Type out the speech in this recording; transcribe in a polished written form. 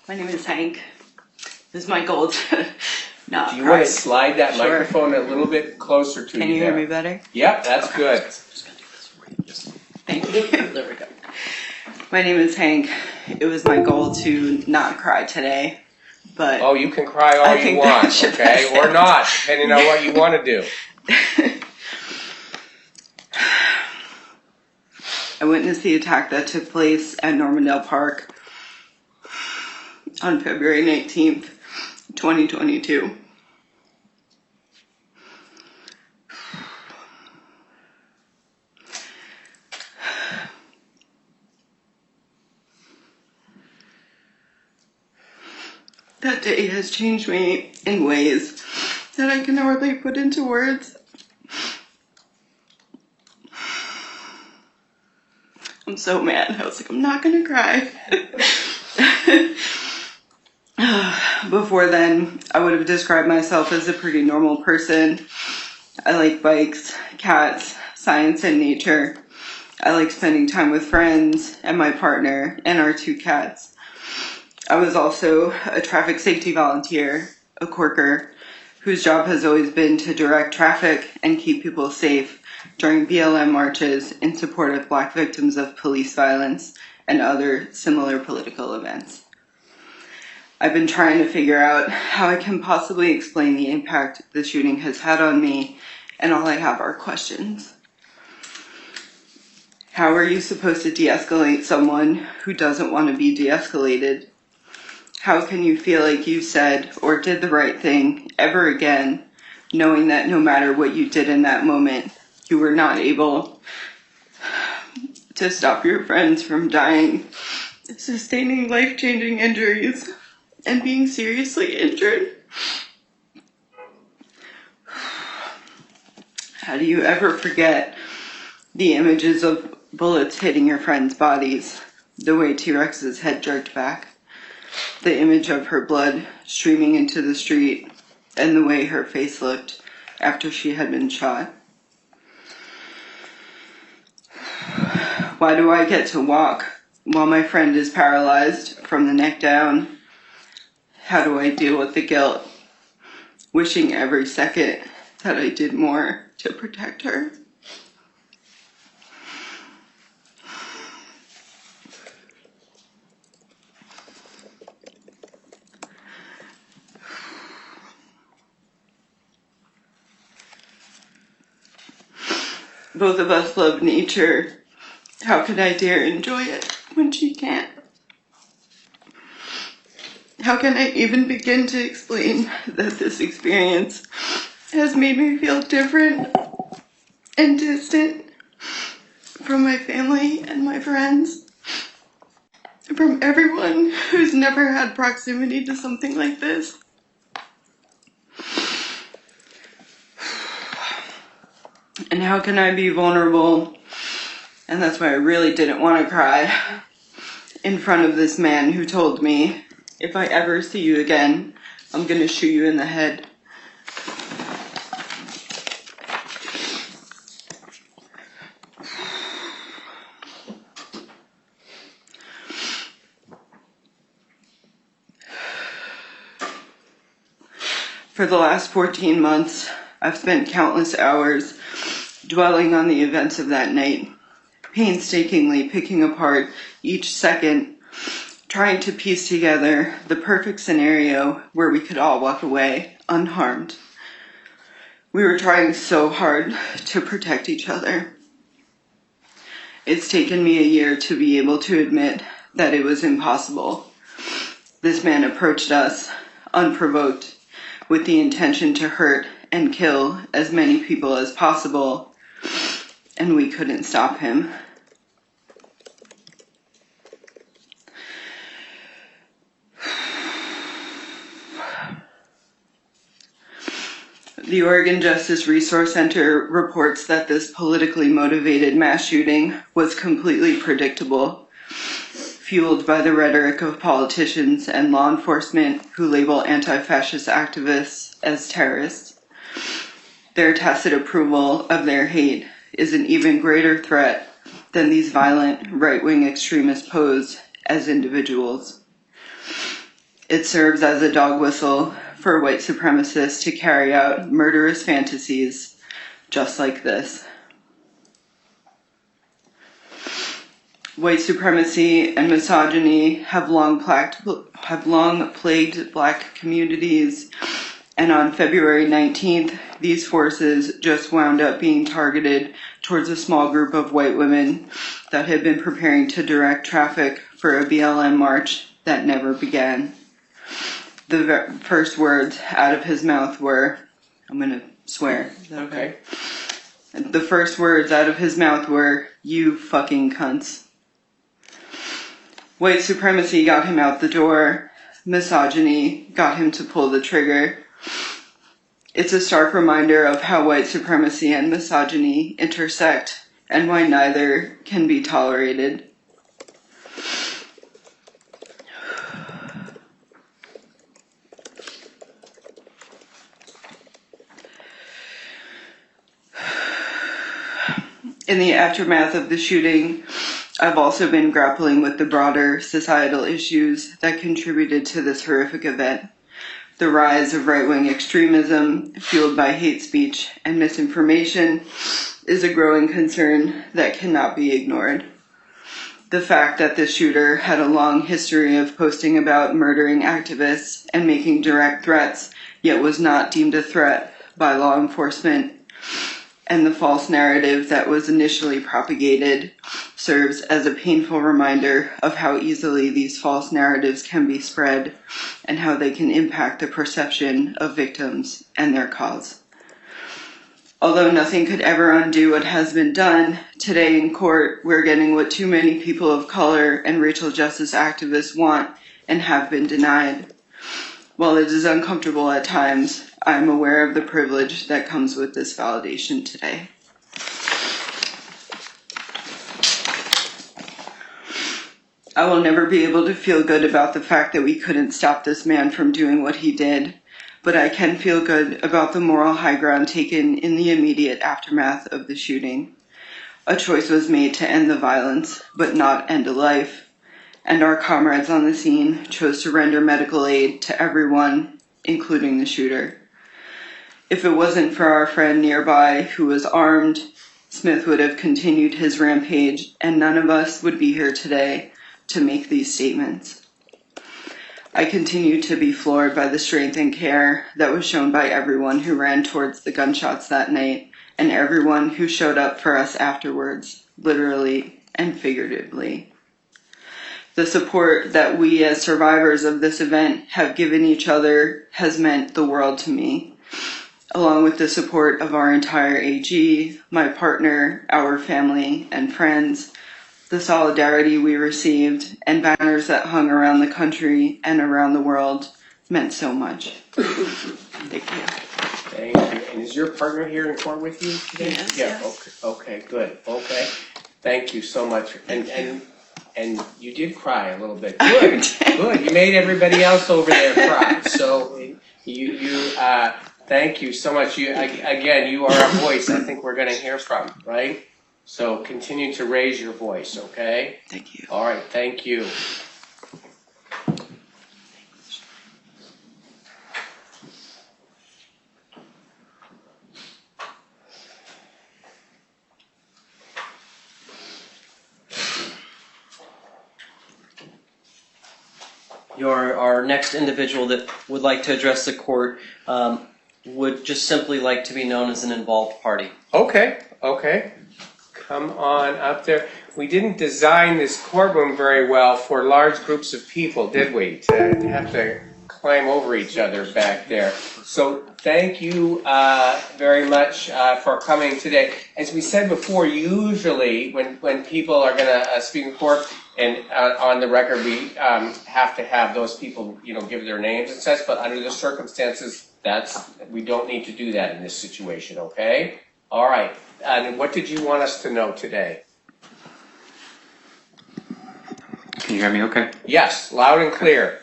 My name is Hank. This is my goal to not Do you cry. want to slide that Sure. microphone a little bit closer to you? Can you hear there? me better? Yep, that's good. Thank you. There we go. My name is Hank. It was my goal to not cry today, but Oh, you can cry all I you think want, that should okay? pass Or it. not, depending on what you want to do. I witnessed the attack that took place at Normandale Park on February 19th, 2022. That day has changed me in ways that I can hardly put into words. I'm so mad. I was like, I'm not gonna cry. Before then, I would have described myself as a pretty normal person. I like bikes, cats, science, and nature. I like spending time with friends and my partner and our 2 cats. I was also a traffic safety volunteer, a corker, whose job has always been to direct traffic and keep people safe during BLM marches in support of Black victims of police violence and other similar political events. I've been trying to figure out how I can possibly explain the impact the shooting has had on me, and all I have are questions. How are you supposed to de-escalate someone who doesn't want to be de-escalated? How can you feel like you said or did the right thing ever again, knowing that no matter what you did in that moment, you were not able to stop your friends from dying, sustaining life-changing injuries, and being seriously injured? How do you ever forget the images of bullets hitting your friends' bodies, the way T-Rex's head jerked back, the image of her blood streaming into the street, and the way her face looked after she had been shot? Why do I get to walk while my friend is paralyzed from the neck down? How do I deal with the guilt, wishing every second that I did more to protect her? Both of us love nature. How could I dare enjoy it when she can't? How can I even begin to explain that this experience has made me feel different and distant from my family and my friends, from everyone who's never had proximity to something like this? And how can I be vulnerable, and that's why I really didn't want to cry, in front of this man who told me, if I ever see you again, I'm going to shoot you in the head. For the last 14 months, I've spent countless hours dwelling on the events of that night, painstakingly picking apart each second, trying to piece together the perfect scenario where we could all walk away unharmed. We were trying so hard to protect each other. It's taken me a year to be able to admit that it was impossible. This man approached us, unprovoked, with the intention to hurt and kill as many people as possible, and we couldn't stop him. The Oregon Justice Resource Center reports that this politically motivated mass shooting was completely predictable, fueled by the rhetoric of politicians and law enforcement who label anti-fascist activists as terrorists. Their tacit approval of their hate is an even greater threat than these violent right-wing extremists pose as individuals. It serves as a dog whistle for white supremacists to carry out murderous fantasies just like this. White supremacy and misogyny have long plagued black communities, and on February 19th, these forces just wound up being targeted towards a small group of white women that had been preparing to direct traffic for a BLM march that never began. The first words out of his mouth were, I'm going to swear. Is that okay? The first words out of his mouth were, "You fucking cunts." White supremacy got him out the door. Misogyny got him to pull the trigger. It's a stark reminder of how white supremacy and misogyny intersect and why neither can be tolerated. In the aftermath of the shooting, I've also been grappling with the broader societal issues that contributed to this horrific event. The rise of right-wing extremism, fueled by hate speech and misinformation, is a growing concern that cannot be ignored. The fact that the shooter had a long history of posting about murdering activists and making direct threats, yet was not deemed a threat by law enforcement, and the false narrative that was initially propagated serves as a painful reminder of how easily these false narratives can be spread and how they can impact the perception of victims and their cause. Although nothing could ever undo what has been done, today in court we're getting what too many people of color and racial justice activists want and have been denied. While it is uncomfortable at times, I'm aware of the privilege that comes with this validation today. I will never be able to feel good about the fact that we couldn't stop this man from doing what he did, but I can feel good about the moral high ground taken in the immediate aftermath of the shooting. A choice was made to end the violence, but not end a life, and our comrades on the scene chose to render medical aid to everyone, including the shooter. If it wasn't for our friend nearby who was armed, Smith would have continued his rampage, and none of us would be here today to make these statements. I continue to be floored by the strength and care that was shown by everyone who ran towards the gunshots that night, and everyone who showed up for us afterwards, literally and figuratively. The support that we as survivors of this event have given each other has meant the world to me, along with the support of our entire AG, my partner, our family, and friends. The solidarity we received and banners that hung around the country and around the world meant so much. Thank you. Thank you. And is your partner here in court with you today? Yes. Yeah. Yes. Okay. Good. Okay. Thank you so much. And you did cry a little bit. Good. Good. You made everybody else over there cry. So you thank you so much. You again. You are a voice I think we're going to hear from. Right. So continue to raise your voice, okay? Thank you. All right, thank you. Our next individual that would like to address the court would just simply like to be known as an involved party. Okay. Come on up there. We didn't design this courtroom very well for large groups of people, did we? To have to climb over each other back there. So thank you very much for coming today. As we said before, usually when people are going to speak in court, and on the record we have to have those people, give their names and such. But under the circumstances, we don't need to do that in this situation. Okay. All right. And what did you want us to know today? Can you hear me okay? Yes, loud and clear.